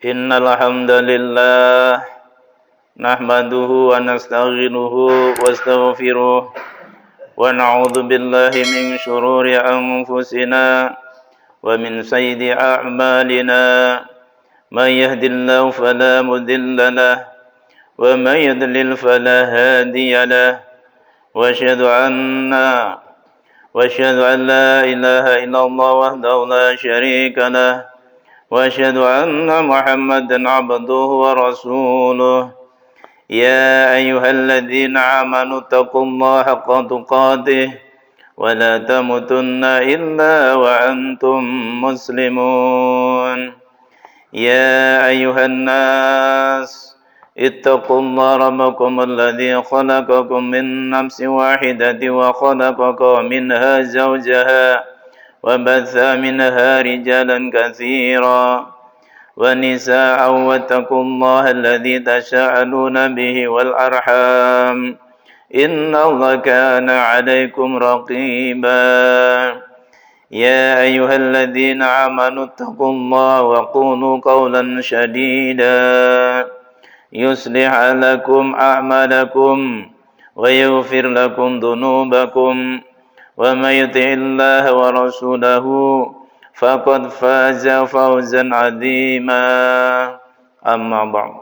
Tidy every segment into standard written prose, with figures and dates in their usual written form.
Innal hamdalillah nahmaduhu wa nasta'inuhu wa astaghfiruh wa na'udzu billahi min shururi anfusina wa min sayyiati a'malina may yahdihillahu fala mudilla lahu wa may yudlil fala hadiya lahu wa asyhadu an la ilaha illallah wahdahu la syarika lahu وأشهد أن محمدا عبده ورسوله يا أيها الذين آمنوا اتقوا الله حق تقاته ولا تموتن إلا وأنتم مسلمون يا أيها الناس اتقوا الله ربكم الذي خلقكم من نفس واحدة وخلق منها زوجها وبث منها رجالا كثيرا ونساء واتقوا الله الذي تساءلون به والأرحام إن الله كان عليكم رقيبا يا أيها الذين آمنوا اتقوا الله وقولوا قولا سديدا يصلح لكم أعمالكم ويغفر لكم ذنوبكم ومن يطع الله ورسوله فقد فاز فوزا عظيما أما بعد.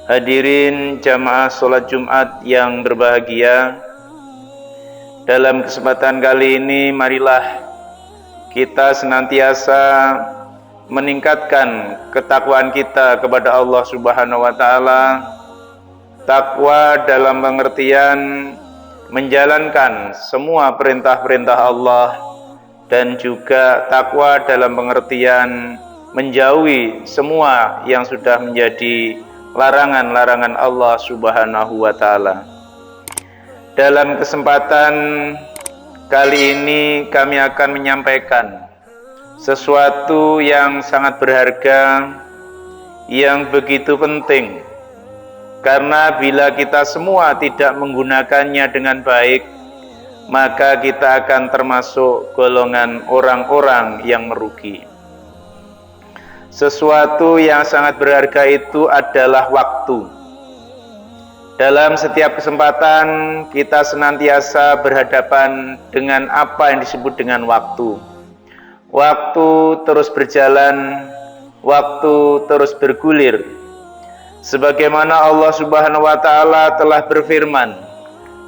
Hadirin jamaah salat Jumat yang berbahagia, dalam kesempatan kali ini marilah kita senantiasa meningkatkan ketakwaan kita kepada Allah Subhanahu wa taala. Takwa dalam pengertian menjalankan semua perintah-perintah Allah, dan juga takwa dalam pengertian menjauhi semua yang sudah menjadi larangan-larangan Allah Subhanahu wa taala. Dalam kesempatan kali ini kami akan menyampaikan sesuatu yang sangat berharga, yang begitu penting. Karena bila kita semua tidak menggunakannya dengan baik, maka kita akan termasuk golongan orang-orang yang merugi. Sesuatu yang sangat berharga itu adalah waktu. Dalam setiap kesempatan kita senantiasa berhadapan dengan apa yang disebut dengan waktu. Waktu terus berjalan, waktu terus bergulir. Sebagaimana Allah Subhanahu wa taala telah berfirman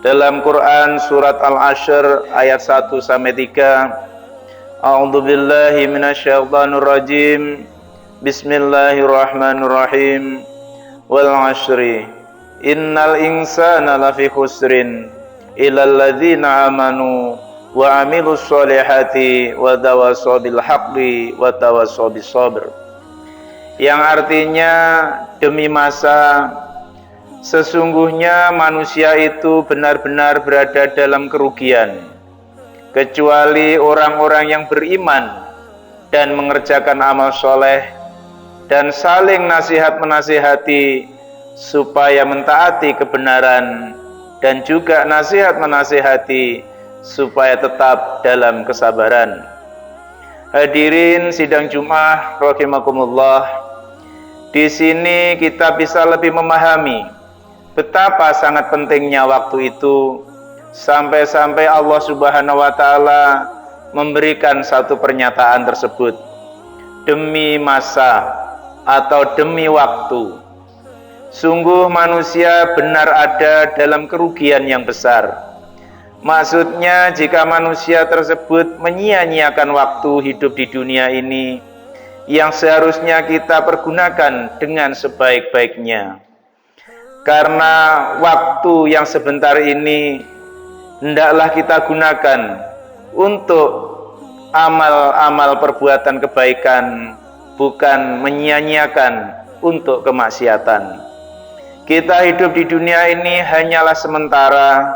dalam Quran surat Al-Ashr ayat 1 sampai 3. A'udzu billahi minasyaitonir rajim. Bismillahirrahmanirrahim. Wal 'ashri innal insana lafi khusrin illal ladzina amanu wa 'amilus sholihati wa tawassaw bil haqqi wa tawassaw bis sabr. Yang artinya, demi masa, sesungguhnya manusia itu benar-benar berada dalam kerugian, kecuali orang-orang yang beriman dan mengerjakan amal soleh dan saling nasihat-menasihati supaya mentaati kebenaran, dan juga nasihat-menasihati supaya tetap dalam kesabaran. Hadirin sidang Jumat rahimakumullah. Di sini kita bisa lebih memahami betapa sangat pentingnya waktu itu, sampai-sampai Allah Subhanahu wa taala memberikan satu pernyataan tersebut, demi masa atau demi waktu. Sungguh manusia benar ada dalam kerugian yang besar. Maksudnya, jika manusia tersebut menyia-nyiakan waktu hidup di dunia ini yang seharusnya kita pergunakan dengan sebaik-baiknya. Karena waktu yang sebentar ini hendaklah kita gunakan untuk amal-amal perbuatan kebaikan, bukan menyia-nyiakan untuk kemaksiatan. Kita hidup di dunia ini hanyalah sementara.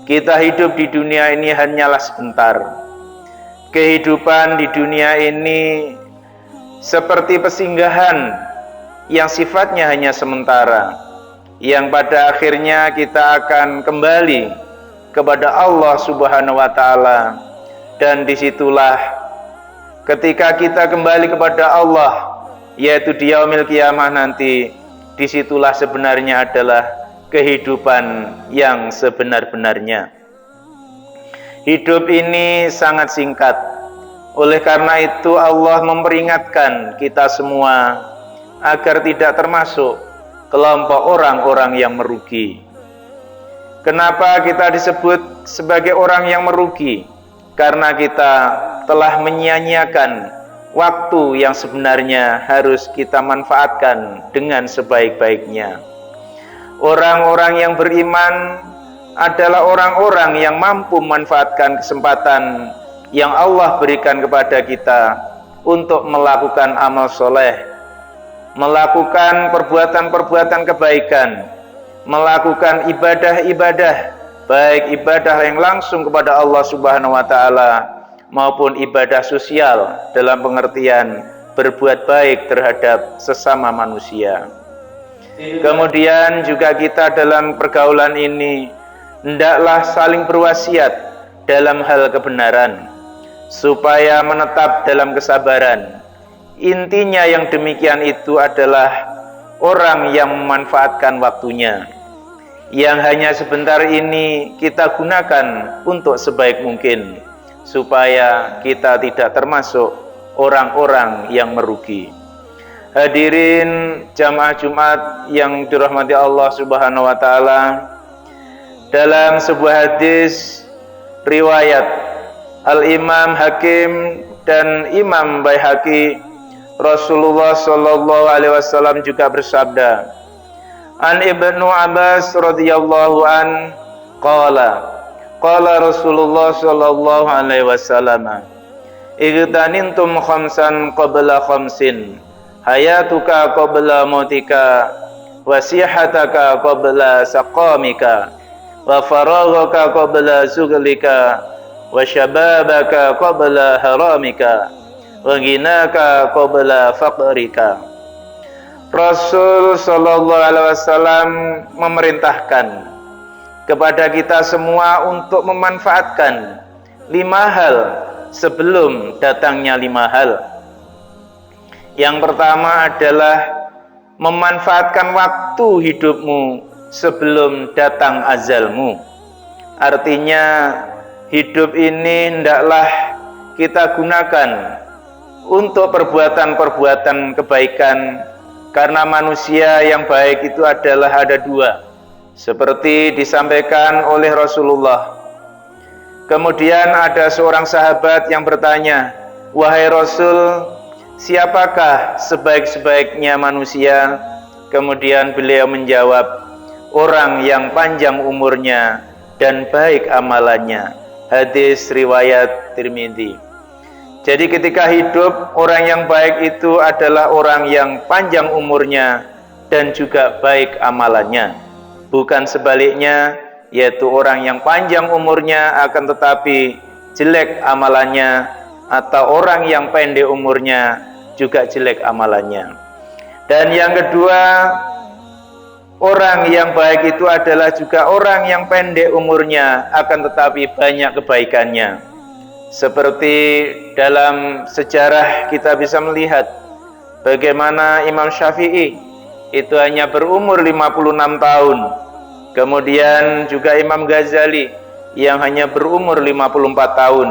Kita hidup di dunia ini hanyalah sebentar. Kehidupan di dunia ini seperti persinggahan yang sifatnya hanya sementara, yang pada akhirnya kita akan kembali kepada Allah Subhanahu wa taala. Dan disitulah ketika kita kembali kepada Allah, yaitu di yaumil qiyamah nanti. Disitulah sebenarnya adalah kehidupan yang sebenar-benarnya. Hidup ini sangat singkat. Oleh karena itu Allah memperingatkan kita semua agar tidak termasuk kelompok orang-orang yang merugi. Kenapa kita disebut sebagai orang yang merugi? Karena kita telah menyia-nyiakan waktu yang sebenarnya harus kita manfaatkan dengan sebaik-baiknya. Orang-orang yang beriman adalah orang-orang yang mampu memanfaatkan kesempatan yang Allah berikan kepada kita untuk melakukan amal soleh, melakukan perbuatan-perbuatan kebaikan, melakukan ibadah-ibadah, baik ibadah yang langsung kepada Allah Subhanahu wa Ta'ala maupun ibadah sosial dalam pengertian berbuat baik terhadap sesama manusia. Kemudian juga kita dalam pergaulan ini hendaklah saling berwasiat dalam hal kebenaran supaya menetap dalam kesabaran. Intinya yang demikian itu adalah orang yang memanfaatkan waktunya, yang hanya sebentar ini kita gunakan untuk sebaik mungkin, supaya kita tidak termasuk orang-orang yang merugi. Hadirin jamaah Jumat yang dirahmati Allah Subhanahu wa Ta'ala, dalam sebuah hadis riwayat Al-Imam Hakim dan Imam Baihaqi, Rasulullah sallallahu alaihi wasallam juga bersabda, An Ibnu Abbas radhiyallahu an qala Rasulullah sallallahu alaihi wasallam, igtanintum khamsan qabla khamsin, hayatuka qabla mautika, wasihataka qabla saqamika, wa faraghaka qabla sughlika, wa syababaka qabla haramika, wa ghinaka qabla faqrika. Rasul sallallahu alaihi wasallam memerintahkan kepada kita semua untuk memanfaatkan 5 hal sebelum datangnya 5 hal. Yang pertama adalah memanfaatkan waktu hidupmu sebelum datang ajalmu. Artinya hidup ini hendaklah kita gunakan untuk perbuatan-perbuatan kebaikan, karena manusia yang baik itu adalah ada 2, seperti disampaikan oleh Rasulullah. Kemudian ada seorang sahabat yang bertanya, wahai Rasul, siapakah sebaik-sebaiknya manusia? Kemudian beliau menjawab, orang yang panjang umurnya dan baik amalannya. Hadis riwayat Tirmidzi. Jadi ketika hidup, orang yang baik itu adalah orang yang panjang umurnya dan juga baik amalannya. Bukan sebaliknya, yaitu orang yang panjang umurnya akan tetapi jelek amalannya, atau orang yang pendek umurnya juga jelek amalannya. Dan yang kedua, orang yang baik itu adalah juga orang yang pendek umurnya akan tetapi banyak kebaikannya. Seperti dalam sejarah kita bisa melihat bagaimana Imam Syafi'i itu hanya berumur 56 tahun. Kemudian juga Imam Ghazali yang hanya berumur 54 tahun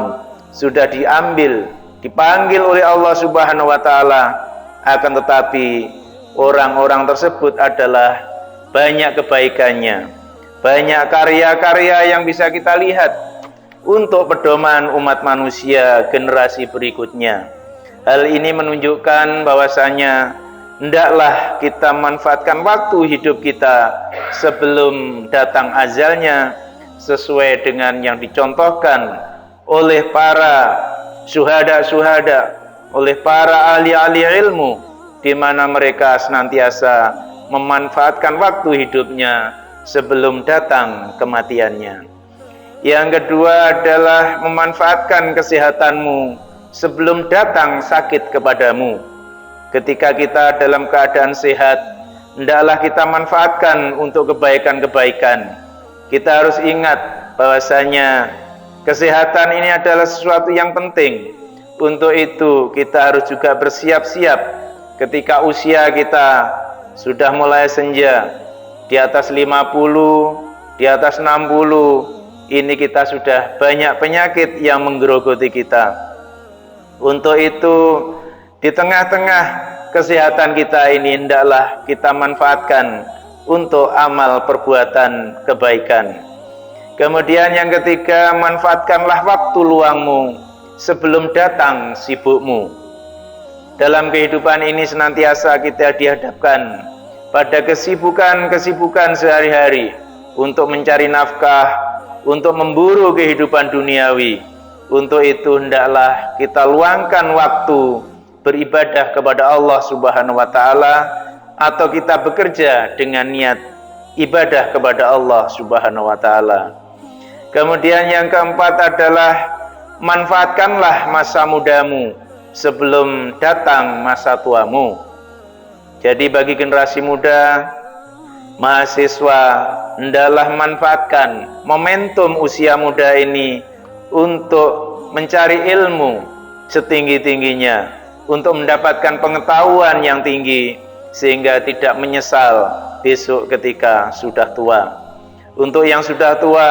sudah dipanggil oleh Allah Subhanahu wa Ta'ala, akan tetapi orang-orang tersebut adalah banyak kebaikannya, banyak karya-karya yang bisa kita lihat untuk pedoman umat manusia generasi berikutnya. Hal ini menunjukkan bahwasanya hendaklah kita manfaatkan waktu hidup kita sebelum datang ajalnya, sesuai dengan yang dicontohkan oleh para syuhada, oleh para ahli-ahli ilmu, di mana mereka senantiasa memanfaatkan waktu hidupnya sebelum datang kematiannya. Yang kedua adalah memanfaatkan kesehatanmu sebelum datang sakit kepadamu. Ketika kita dalam keadaan sehat, hendaklah kita manfaatkan untuk kebaikan-kebaikan. Kita harus ingat bahwasanya kesehatan ini adalah sesuatu yang penting. Untuk itu kita harus juga bersiap-siap ketika usia kita sudah mulai senja, di atas 50, di atas 60, ini kita sudah banyak penyakit yang menggerogoti kita. Untuk itu, di tengah-tengah kesehatan kita ini hendaklah kita manfaatkan untuk amal perbuatan kebaikan. Kemudian yang ketiga, manfaatkanlah waktu luangmu sebelum datang sibukmu. Dalam kehidupan ini senantiasa kita dihadapkan pada kesibukan-kesibukan sehari-hari untuk mencari nafkah, untuk memburu kehidupan duniawi. Untuk itu hendaklah kita luangkan waktu beribadah kepada Allah Subhanahu wa taala, atau kita bekerja dengan niat ibadah kepada Allah Subhanahu wa taala. Kemudian yang keempat adalah manfaatkanlah masa mudamu sebelum datang masa tuamu. Jadi bagi generasi muda, mahasiswa, hendaklah manfaatkan momentum usia muda ini untuk mencari ilmu setinggi-tingginya, untuk mendapatkan pengetahuan yang tinggi sehingga tidak menyesal besok ketika sudah tua. Untuk yang sudah tua,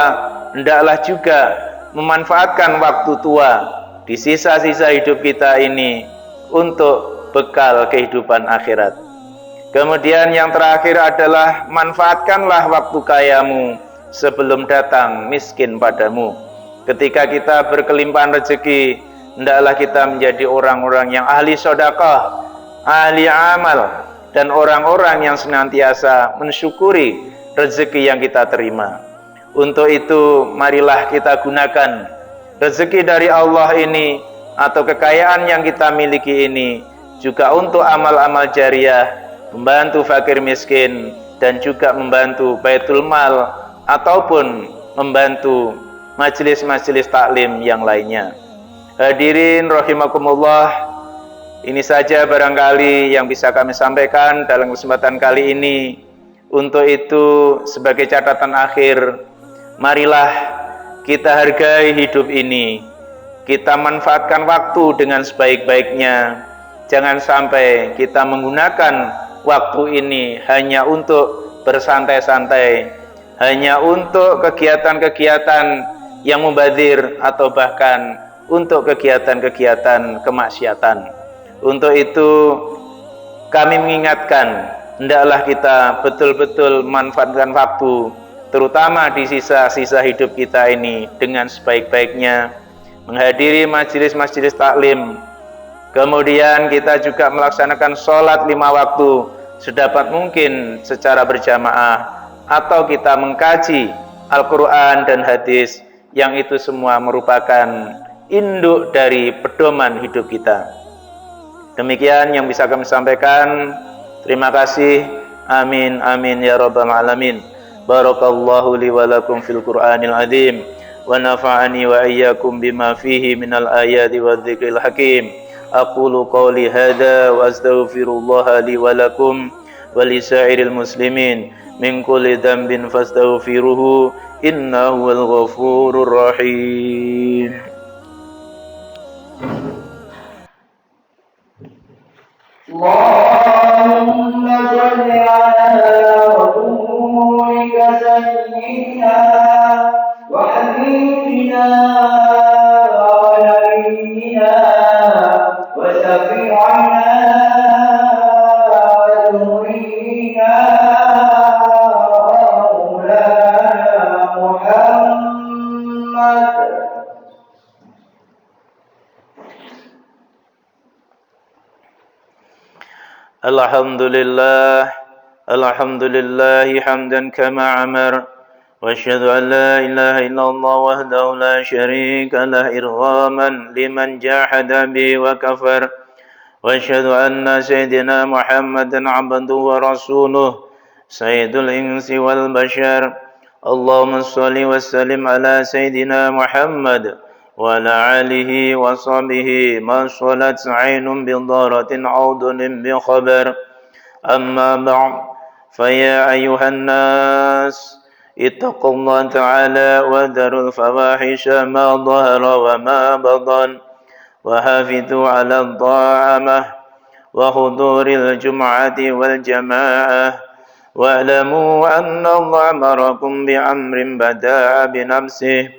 hendaklah juga memanfaatkan waktu tua di sisa-sisa hidup kita ini untuk bekal kehidupan akhirat. Kemudian yang terakhir adalah manfaatkanlah waktu kayamu sebelum datang miskin padamu. Ketika kita berkelimpahan rezeki, hendaklah kita menjadi orang-orang yang ahli sedekah, ahli amal, dan orang-orang yang senantiasa mensyukuri rezeki yang kita terima. Untuk itu, marilah kita gunakan rezeki dari Allah ini atau kekayaan yang kita miliki ini juga untuk amal-amal jariah, membantu fakir miskin, dan juga membantu baitul mal ataupun membantu majelis-majelis taklim yang lainnya. Hadirin rahimakumullah, ini saja barangkali yang bisa kami sampaikan dalam kesempatan kali ini. Untuk itu, sebagai catatan akhir, marilah kita hargai hidup ini, kita manfaatkan waktu dengan sebaik-baiknya. Jangan sampai kita menggunakan waktu ini hanya untuk bersantai-santai, hanya untuk kegiatan-kegiatan yang mubadzir, atau bahkan untuk kegiatan-kegiatan kemaksiatan. Untuk itu kami mengingatkan, hendaklah kita betul-betul manfaatkan waktu, terutama di sisa-sisa hidup kita ini dengan sebaik-baiknya, menghadiri majelis-majelis taklim. Kemudian kita juga melaksanakan sholat 5 waktu sedapat mungkin secara berjamaah, atau kita mengkaji Al-Quran dan hadis, yang itu semua merupakan induk dari pedoman hidup kita. Demikian yang bisa kami sampaikan. Terima kasih. Amin amin ya rabbal alamin. Barakallahu li wa lakum fil Qur'anil azim, wa nafa'ani wa iyyakum bima fihi minal ayati wadh-dhikril hakim. Aqulu qawli hadza wa astaghfirullah li wa lakum wa li sa'iril muslimin min kulli dhanbin fastaghfiruhu innahu wal ghafurur rahim. Allahumma shalli ala rasulika sayyidina wa habibina wa nabiyyina wa syafi'ina wa dhurriyyina maulana Muhammad. Alhamdulillah, alhamdulillah hamdan kama amar, wa asyhadu an la ilaha illallah wahdahu la syarika lah irghaman liman jahada bi wa kafar, wa asyhadu anna sayyidina Muhammadan abduhu wa rasuluh sayyidul insi wal bashar. Allahumma shalli wa sallim ala sayyidina Muhammad wa ala alihi wa sahbihi ma shalat aynun bi daratin audun bi khabar. Amma ba'd, fa ya ayyuhan nas ittaqullaha ta'ala wa dharul fawahisha ma dhahara wa ma batan wa hafidhu ala dha'amah وحضور الجمعة والجماعة واعلموا أن الله أمركم بأمر بدأ بنفسه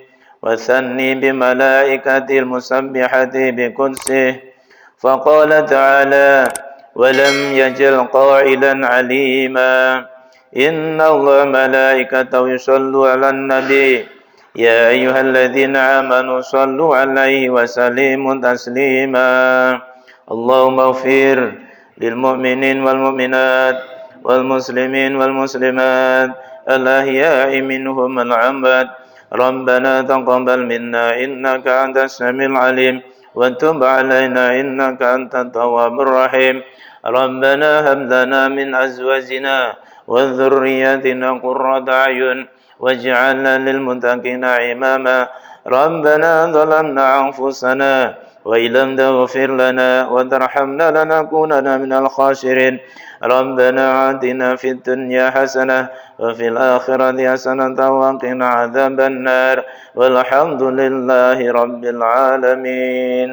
وثني بملائكة المسبحة بقدسه فقال تعالى ولم يجل قائلا عليما إن الله ملائكته يصلوا على النبي يا أيها الذين آمنوا صلوا عليه وسلموا تسليما اللهم اغفر للمؤمنين والمؤمنات والمسلمين والمسلمات الأحياء منهم الأموات ربنا تقبل منا إنك أنت السميع العليم وتب علينا إنك أنت التواب الرحيم ربنا هب لنا من أزواجنا وذرياتنا قرة أعين واجعلنا للمتقين إماما ربنا ظلمنا أنفسنا وإن لم تغفر لنا وترحمنا لنكونن من الخاسرين ربنا آتنا في الدنيا حسنة وفي الآخرة حسنة وقنا عذاب النار والحمد لله رب العالمين.